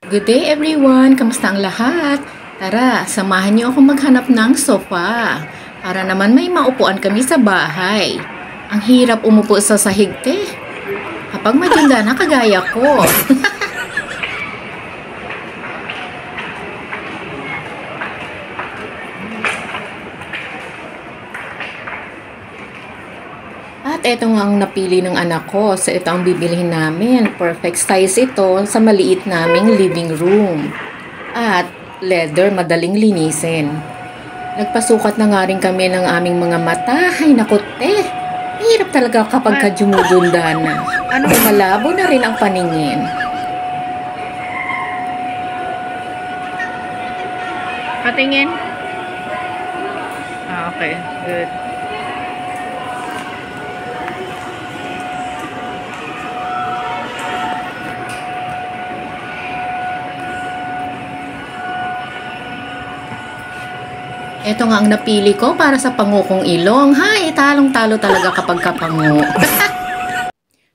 Good day everyone! Kamusta ang lahat? Tara, samahan niyo ako maghanap ng sofa para naman may maupuan kami sa bahay. Ang hirap umupo sa sahig, te. Kapag madyanda na kagaya ko. At ito nga ang napili ng anak ko. So ito ang bibilihin namin. Perfect size ito sa maliit naming living room. At leather, madaling linisin. Nagpasukat na nga rin kami ng aming mga mata. Ay naku, hirap talaga kapag kadumudunda na. Malabo na rin ang paningin. Patingin? Okay, good. Ito nga ang napili ko para sa pangukong ilong. Hay, talong-talo talaga kapag kapango.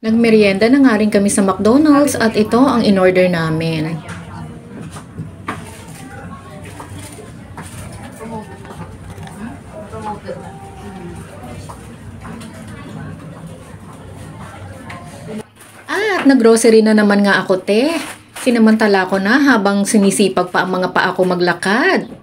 Nagmerienda na nga rin kami sa McDonald's at ito ang in-order namin. At naggrocery na naman nga ako, te. Sinamantala ko na habang sinisipag pa ang mga paa ko maglakad.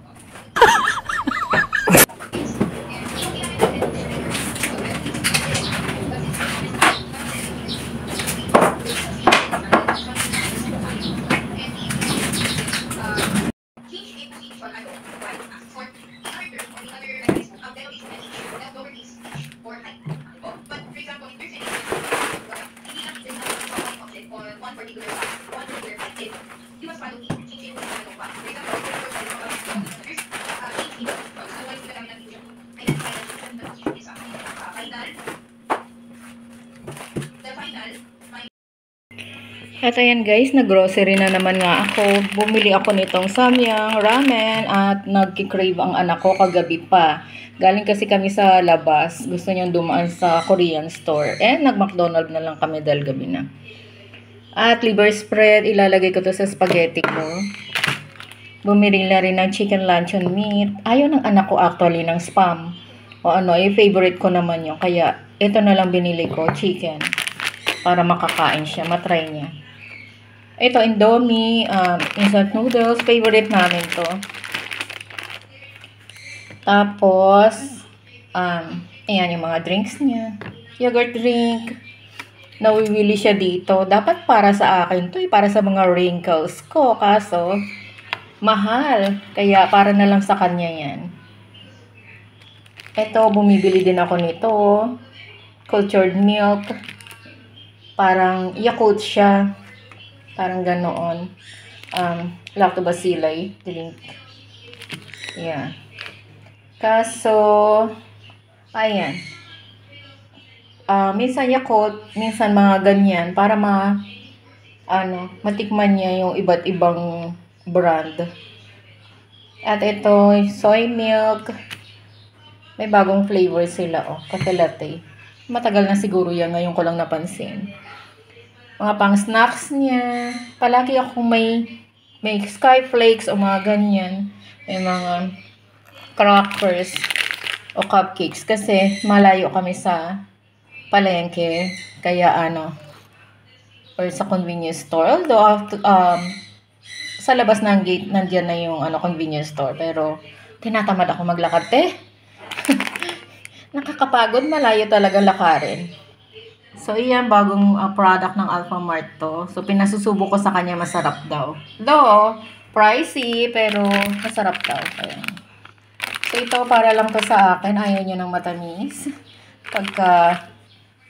At ayan guys, nag-grocery na naman nga ako. Bumili ako nitong samyang, ramen, at nagki-crave ang anak ko kagabi pa. Galing kasi kami sa labas. Gusto niyang dumaan sa Korean store. Nag-McDonald's na lang kami dahil gabi na. At liver spread, ilalagay ko to sa spaghetti ko. Bumili na rin ng chicken luncheon meat. Ayaw ng anak ko actually ng spam. O ano, favorite ko naman yun. Kaya ito na lang binili ko, chicken. Para makakain siya, matry niya. Ito, Indomie, instant noodles. Favorite namin to. Tapos, ayan yung mga drinks niya. Yogurt drink. Nawiwili siya dito. Dapat para sa akin to, para sa mga wrinkles ko. Kaso, mahal. Kaya para na lang sa kanya yan. Ito, bumibili din ako nito. Cultured milk. Parang Yakult siya. Parang ganoon. Lactobacilli. Drink. Yeah. Kaso, ayan. Minsan Yakult, minsan mga ganyan. Para matikman niya yung iba't ibang brand. At ito, soy milk. May bagong flavor sila, cafe latte. Matagal na siguro yan, ngayon ko lang napansin. Mga pang snacks niya. Palagi akong may skyflakes o mga ganyan. May mga crackers o cupcakes. Kasi malayo kami sa palengke. Kaya or sa convenience store. Although, sa labas ng gate, nandiyan na yung convenience store. Pero, tinatamad ako maglakad, Nakakapagod, malayo talaga lakarin. So, iyan, bagong product ng Alfamart to. So, pinasusubo ko sa kanya, masarap daw. Though, pricey, pero masarap daw. Ayan. So, ito, para lang to sa akin. Ayaw niya ng matamis. Pagka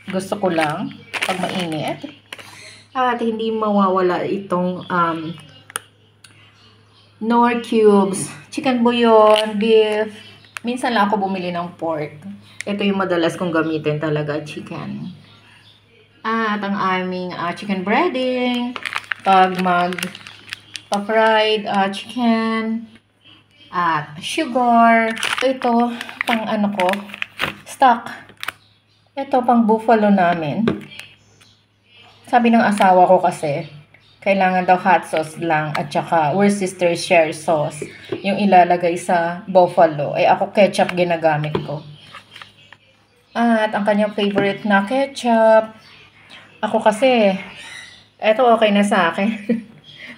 gusto ko lang, pag mainit. At hindi mawawala itong Knorr cubes, chicken bouillon, beef. Minsan lang ako bumili ng pork. Ito yung madalas kong gamitin talaga, chicken. At ang aming chicken breading, pag pa-fried chicken, at sugar. Ito, pang stock. Ito, pang buffalo namin. Sabi ng asawa ko kasi, Kailangan daw hot sauce lang at saka Worcestershire sauce yung ilalagay sa buffalo. Ay ako ketchup ginagamit ko. At ang kanyang favorite na ketchup. Ako kasi, eto okay na sa akin.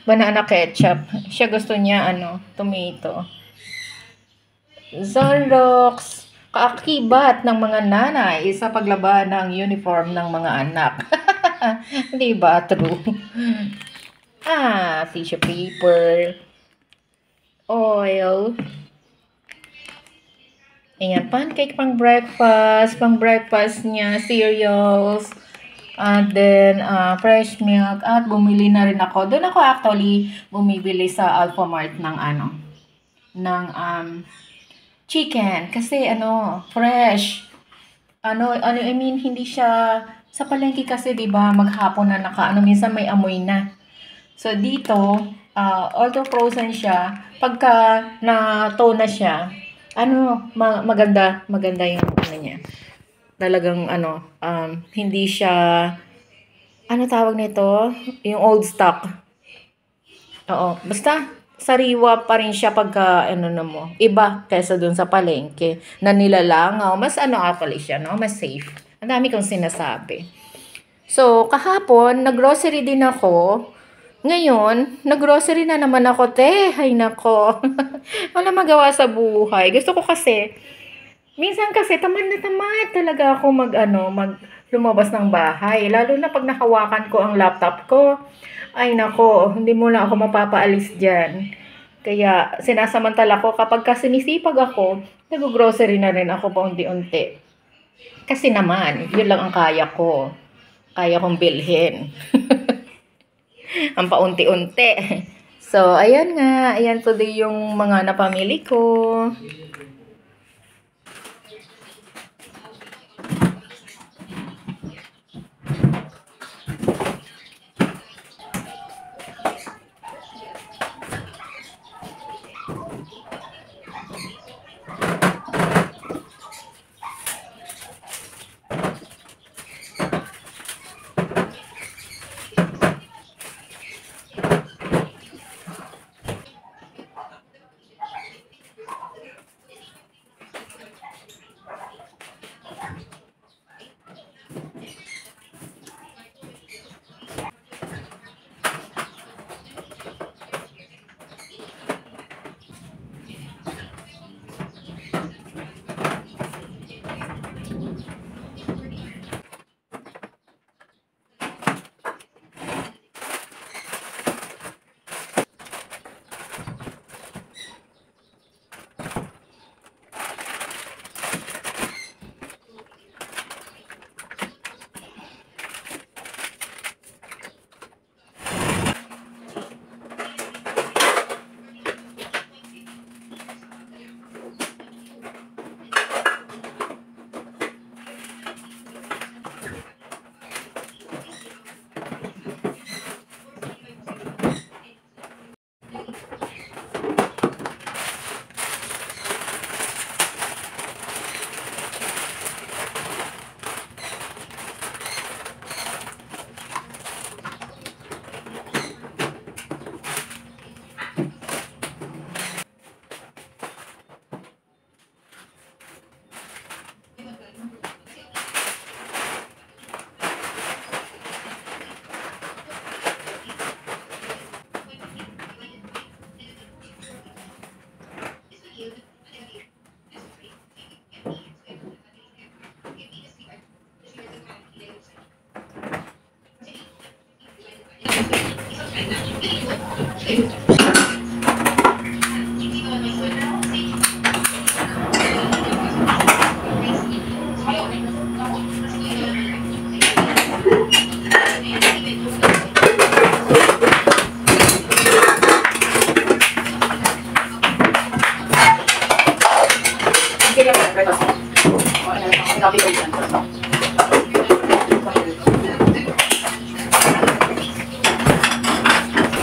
Banana ketchup. Siya gusto niya tomato. Zonrox. Kaakibat ng mga nanay sa paglaban ng uniform ng mga anak. Di ba? True. Tissue paper. Oil. Ayan, pancake pang breakfast. Pang breakfast niya, cereals. And then, fresh milk. At bumili na rin ako. Doon ako actually bumibili sa Alphamart ng chicken. Kasi fresh. I mean, hindi siya, sa palengke kasi, di ba maghapon na minsan may amoy na. So, dito, although frozen siya, pagka na-tow na siya, maganda yung niya. Talagang, hindi siya, tawag nito? Yung old stock. Oo, basta, sariwa pa rin siya pagka, mo, iba kaysa dun sa palengke, na nilalangaw, mas actually siya, no? Mas safe. Ang dami kong sinasabi. So, kahapon, nag-grocery din ako. Ngayon, nag-grocery na naman ako, te. Ay, nako. Wala magawa sa buhay. Gusto ko kasi, minsan kasi, tamad na tamad talaga ako lumabas ng bahay. Lalo na pag nakawakan ko ang laptop ko. Ay, nako. Hindi mo na ako mapapaalis dyan. Kaya, sinasamantala ko, kapag sinisipag ako, nag-grocery na rin ako paunti-unti. Kasi naman, yun lang ang kaya ko. Kaya kong bilhin. Ang paunti-unti. So, ayan nga. Ayan today yung mga napamili ko.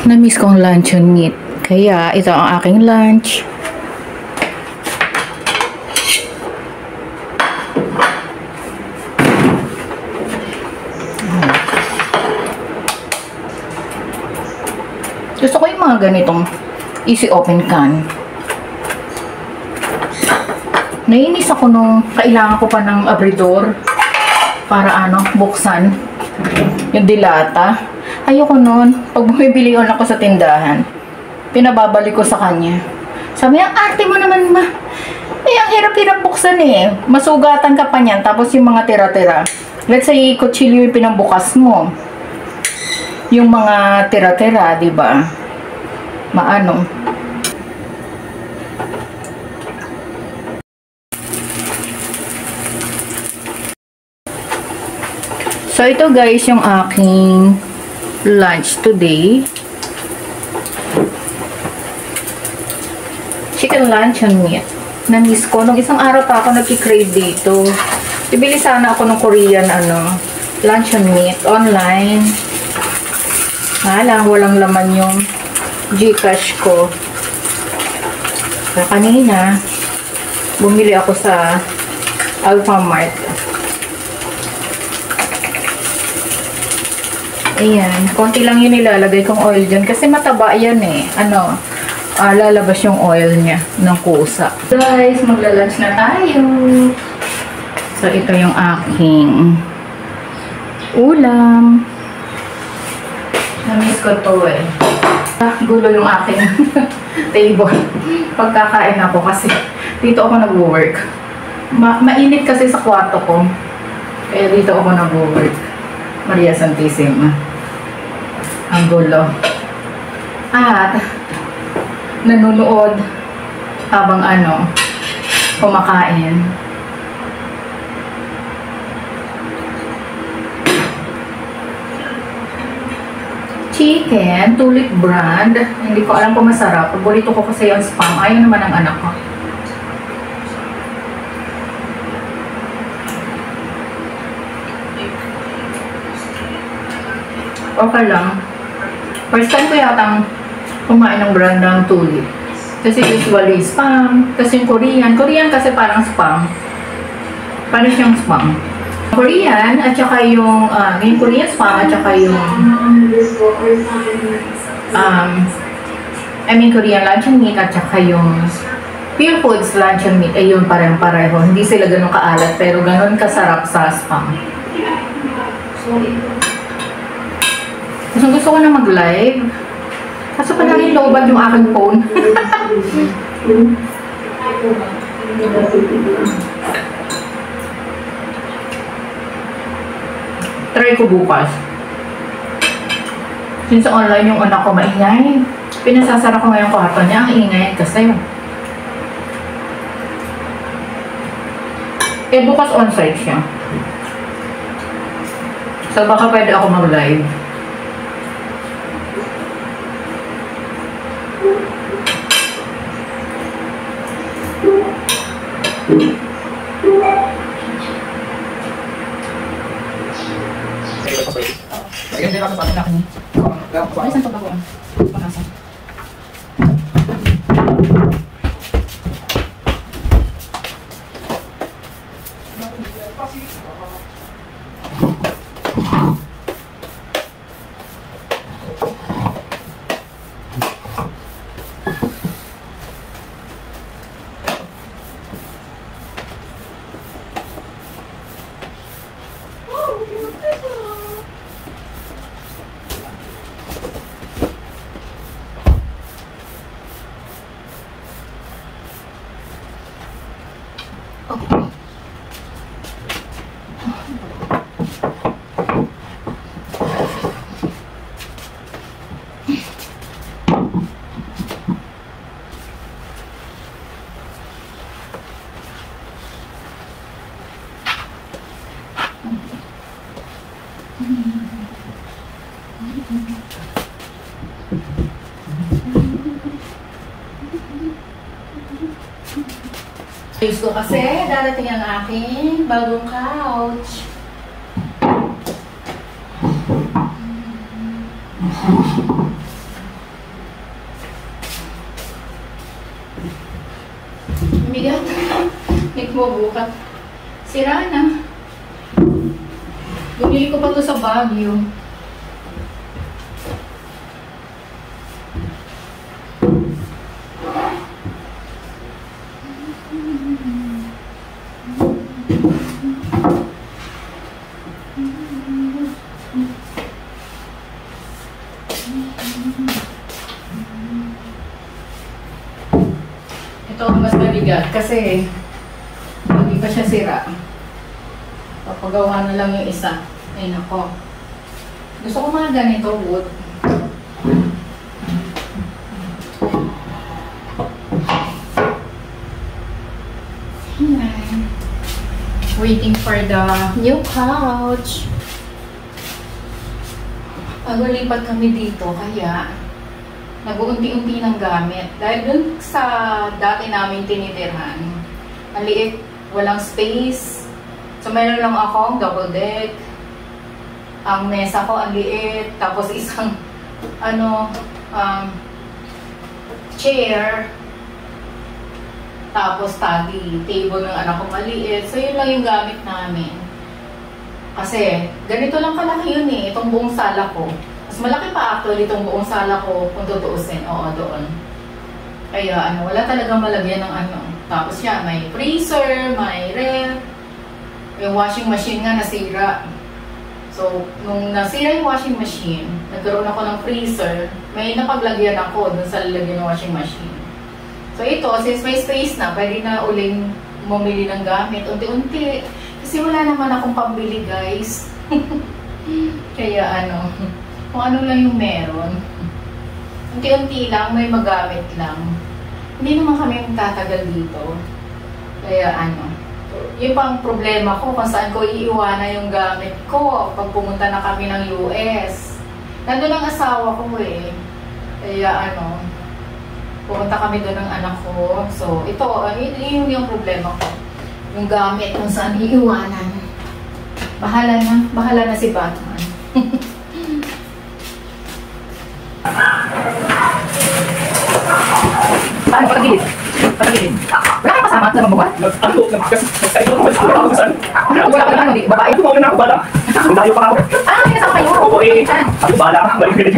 Na-miss ko ang luncheon meat. Kaya ito ang aking lunch. Gusto ko yung mga ganitong easy open can. Nainis ako nung kailangan ko pa ng abridor para buksan yung dilata. Ayoko nun. Pag bumibili ako sa tindahan, pinababalik ko sa kanya. Sabi niya, arte mo naman ma. Ang hirap-hirap buksan eh. Masugatan ka pa niyan. Tapos yung mga tira-tira. Let's say, kutsilyo yung pinambukas mo. Yung mga tira-tira, di ba? Maano. So, ito guys, yung aking lunch today. Chicken luncheon meat. Na-miss ko. Nung isang araw pa ako nag-crave dito. Bibili sana ako ng Korean luncheon meat online. Walang laman yung Gcash ko. Kaya kanina, bumili ako sa Alfamart. Ayan. Konti lang yun nilalagay kong oil dyan. Kasi mataba yan eh. Lalabas yung oil niya ng kusa. Guys, magla-lunch na tayo. So, ito yung aking ulam. Na-miss ko to eh. Gulo yung aking table. Pagkakain ako kasi dito ako nag-work. Mainit kasi sa kwarto ko. Kaya dito ako nag-work. Maria Santissima. Ang gulo. At nanonood habang kumakain. Chicken, Tulip brand. Hindi ko alam kung masarap. Paborito ko kasi yung spam. Ayaw naman ang anak ko. Okay lang. First time ko yatang kumain ng brand ng Tulip. Kasi usually spam. Kasi yung Korean kasi parang spam. Parang siyang spam. Korean at saka yung Korean spam at saka yung Korean luncheon meat at saka yung Pure Foods luncheon meat. Ayun, pareho. Hindi sila ganun kaalat pero ganun kasarap sa spam. Gusto ko na mag-live. Kaso pa namin lowbat yung aking phone. Try ko bukas. Since online yung anak ko maingay, pinasasara ko ngayong kwarto niya. Ang ingay kasi. Bukas on-site siya. So baka pwede ako mag-live. Gusto kasi darating ang aking bagong couch. Bigat. Nagbubukat. Sira na. Bumili ko pa to sa Baguio. bigat kasi hindi pa siya sira. Papagawa na lang yung isa. Ay nako. Gusto ko mga ganito wood. Waiting for the new couch. Naglipat kami dito kaya nag-uunti-unti ng gamit. Dahil dun sa dati namin tinitirhan, ang liit, walang space. So meron lang akong double deck. Ang mesa ko ang liit, tapos isang chair. Tapos study table ng anak ko maliit. So yun lang yung gamit namin. Kasi ganito lang kalaki yun eh, itong buong sala ko. Mas malaki pa actually itong buong sala ko kung tutuusin. Oo, doon. Kaya wala talagang malagyan ng Tapos siya, may freezer, may ref. Yung washing machine nga nasira. So, nung nasira yung washing machine, nagkaroon ako ng freezer, may napaglagyan ako dun sa lalagyan ng washing machine. So ito, since may space na, pwede na uling bumili ng gamit, unti-unti. Kasi wala naman akong pambili, guys. Kaya kung ano lang yung meron. Unti-unti lang, may magamit lang. Hindi naman kami tatagal dito. Kaya yun pang problema ko kung saan ko iiwanan yung gamit ko pag pumunta na kami ng US. Nandun ang asawa ko eh. Kaya pumunta kami doon ng anak ko. So, ito, yun yung problema ko. Yung gamit kung saan iiwanan. Bahala na si Batman. Paano patagilid? Patagilid. Wala kang kasama sa mabuhat? Wala ka naman, babae. Ito, mawala na ako, bala. Ang dayo pa ako. May kasama kayo? Oo eh. Ako, bala ka. Balik ka rin.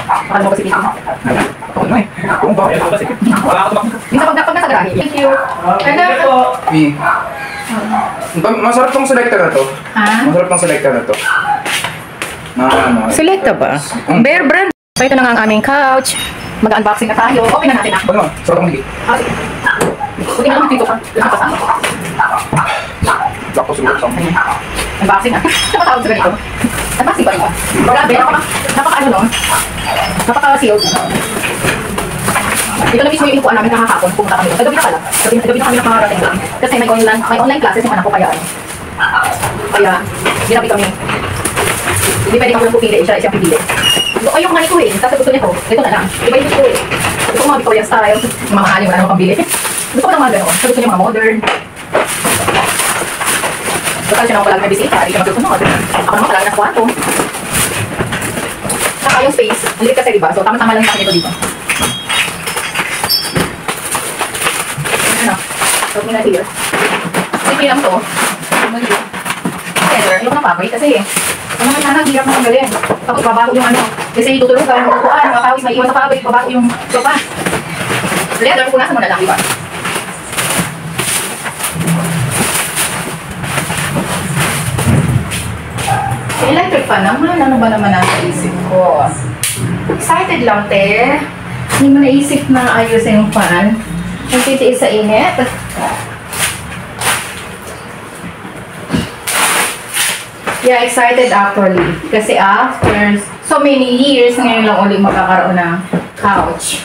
Paano mo kasi dito? Ako na eh. Kung ba, ito kasi. Wala ako tumakbo. Minsan pag nasa garahe. Thank you. Masarap tong selector na to. Ha? Masarap tong selector na to. Selecta ba? Bear brand. So ito na nga ang aming couch. Mag-unboxing na tayo. Open na natin na. Ano? Sarap ang higit. Sige. Buti na naman dito ka. Lahat kasama. Black ko siguro sa mga. Unboxing na. Napatawag sa ganito. Unboxing ba rin ba? Grabe. Napaka-ano no? Napaka-sealed. Ito na mismo yung inupuan namin kahapon. Pumunta kami doon. Gabi na pala. Gabi na kami nakarating doon. Kasi may online classes yung anak ko kaya ginabi kami. Hindi pwede ako lang pupili. Siya siyang pipili. O yung mga ito eh. Tapos gusto niya ko. Ito na lang. Iba yung gusto ko eh. Gusto ko mga Victorian style. Mga mahaling wala namang pambili. Gusto ko ng mga gano'n. Gusto niya mga modern. Bakal siya naman palagi na bisita. Hindi siya magsusunod. Ako naman palagi na kwarto. Saka yung space. Ang liit kasi diba? So tama-tama lang yung akin ito dito. So muna here. Sige lang to. Center. Ayoko ng fabric kasi naman hirap na tanggalin. Tapos babago yung kasi tutulugan, upuan, makakawis, may iwan sa fabric, babago yung sofa. Leather, punasan mo na lang, diba? Electric fan naman, ano ba naman nasa isip ko? Excited lang, te. Hindi mo naisip na ayusin yung fan. Ang titiis sa init. Yeah, excited actually. Kasi after so many years, ngayon lang ulit magkakaroon ng couch.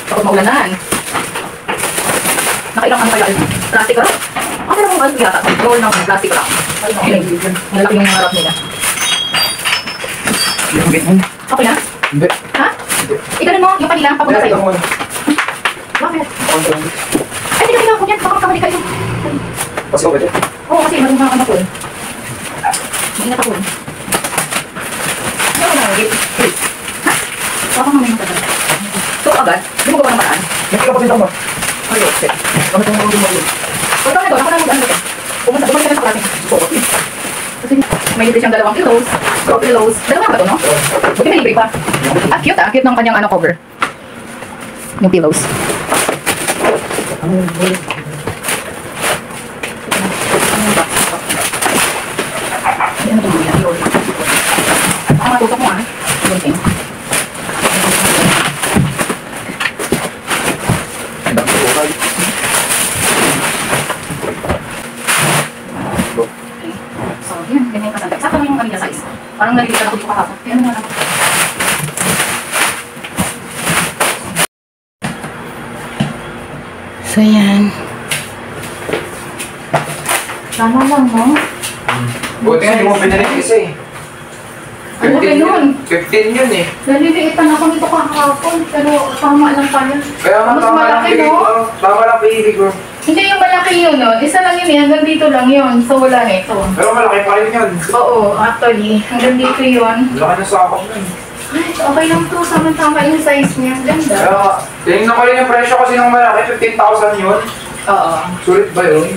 Tapos maulanan. Nakailang kaya? Plastic ka? Ano lang ang yata? Roll ng plastic lang. Malaki yung harap nila. Okay na? Hindi. Ha? Ikanin mo, yung kanila, papunta sa'yo. Bakit? Ay, hindi ka pinako yan, baka magkamali kayo. Kasi ko pwede? Oo, kasi marunong mga anak ko eh. Maingat ako eh. Hindi ako nangagit. Ha? Baka mamay matagal. So, agad, di mo gawa ng maraan? Hindi ka pa din ako ba? Ay, okay. Kami itong mga dumalo. Huwag ka na doon, ako na mag-ano ka. Pumunta ka na sa klase. Kasi may libre siyang 2 pillows. 2 pillows. Dalawa ba ito, no? Buti may libre pa. Ah, cute ng kanyang cover. Yung pillows. Ang matutok mo ah. Okay. So, yan. Ganyan ka sa sakto mo yung kanila size. Parang nalilita na ko kahapon. Kaya ano na. So, yan. Tama lang, no? Buti nga, hindi mo pinalik isa eh. Ano ba yun? 15 yun eh. Naliliitan ako nito kahapon, pero tama lang pala. Kaya nga, Mas tama lang malaki, pinili no? ko. Tama lang pinili ko. Hindi yung malaki yun, no? Isa lang yun, hanggang dito lang yun. So, wala na ito. Pero malaki pa rin yun. Oo, actually, hanggang dito yun. Laki ng sakop nun. Ay, okay lang to. Sama-tama yung size niya. Ganda. Kaya, tinignan ko rin yung presyo kasi ng malaki, 15,000 yun. Oo. Sulit ba yun?